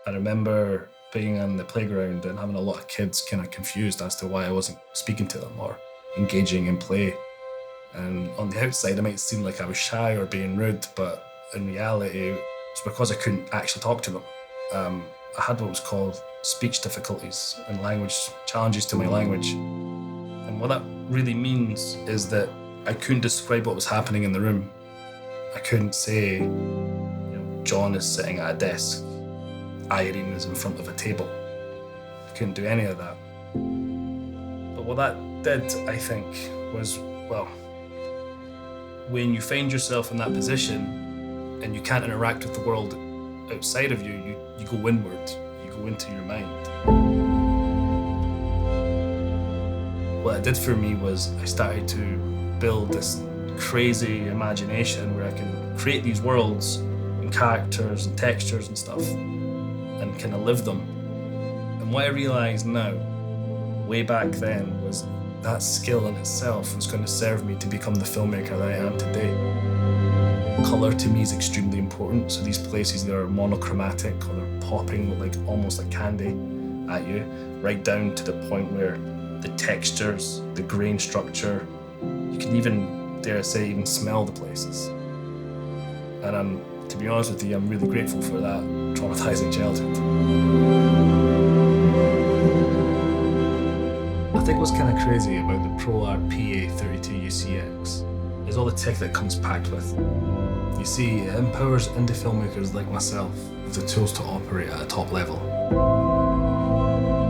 I remember being on the playground and having a lot of kids kind of confused as to why I wasn't speaking to them or engaging in play. And on the outside, it might seem like I was shy or being rude, but in reality, it's because I couldn't actually talk to them. I had what was called speech difficulties and language challenges to my language. And what that really means is that I couldn't describe what was happening in the room. I couldn't say, John is sitting at a desk, Irene is in front of a table. I couldn't do any of that. But what that did, I think, was, well, when you find yourself in that position and you can't interact with the world outside of you, you go inward, you go into your mind. What it did for me was I started to build this crazy imagination where I can create these worlds and characters and textures and stuff and kind of live them. And what I realized now, way back then, was that skill in itself was going to serve me to become the filmmaker that I am today. Colour to me is extremely important, so these places that are monochromatic or they're popping like almost like candy at you, right down to the point where the textures, the grain structure, you can even, dare I say, even smell the places. And to be honest with you, I'm really grateful for that traumatizing childhood. I think what's kind of crazy about the ProArt PA32UCX is all the tech that comes packed with. You see, it empowers indie filmmakers like myself with the tools to operate at a top level.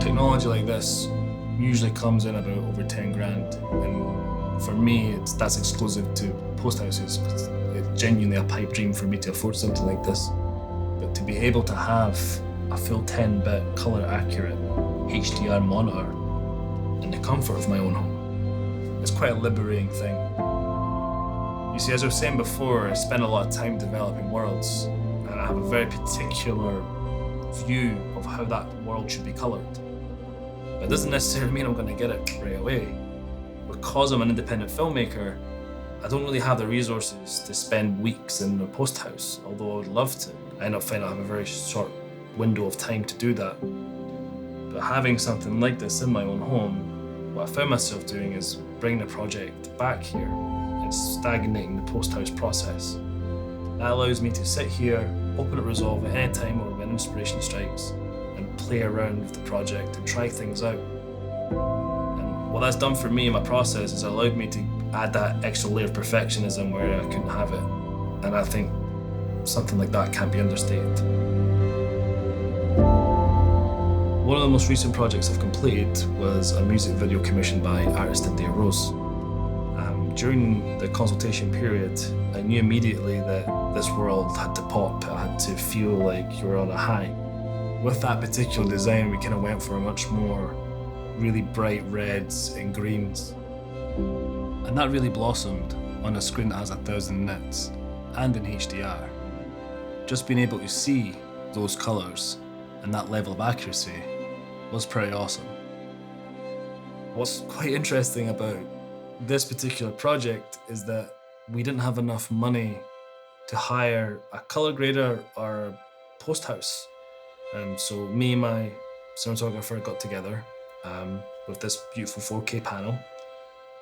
Technology like this usually comes in about over 10 grand, and for me, that's exclusive to post houses. It's genuinely a pipe dream for me to afford something like this. But to be able to have a full 10-bit color accurate HDR monitor in the comfort of my own home, it's quite a liberating thing. You see, as I was saying before, I spend a lot of time developing worlds, and I have a very particular view of how that world should be colored. But it doesn't necessarily mean I'm going to get it right away. Because I'm an independent filmmaker, I don't really have the resources to spend weeks in a post house, although I would love to. I end up finding I have a very short window of time to do that. But having something like this in my own home, what I found myself doing is bringing the project back here and stagnating the post house process. That allows me to sit here, open up Resolve at any time or when inspiration strikes, and play around with the project and try things out. And what that's done for me in my process is allowed me to add that extra layer of perfectionism where I couldn't have it. And I think something like that can't be understated. One of the most recent projects I've completed was a music video commissioned by artist India Rose. During the consultation period, I knew immediately that this world had to pop. It had to feel like you were on a high. With that particular design, we kind of went for a much more really bright reds and greens. And that really blossomed on a screen that has 1000 nits and in HDR. Just being able to see those colours and that level of accuracy was pretty awesome. What's quite interesting about this particular project is that we didn't have enough money to hire a colour grader or a post house. So me and my cinematographer got together with this beautiful 4K panel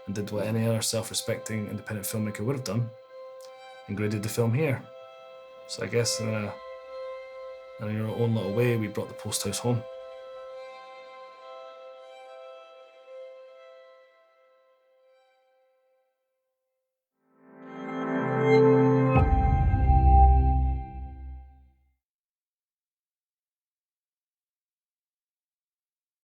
and did what any other self-respecting independent filmmaker would have done and graded the film here. So I guess in your own little way, we brought the post house home.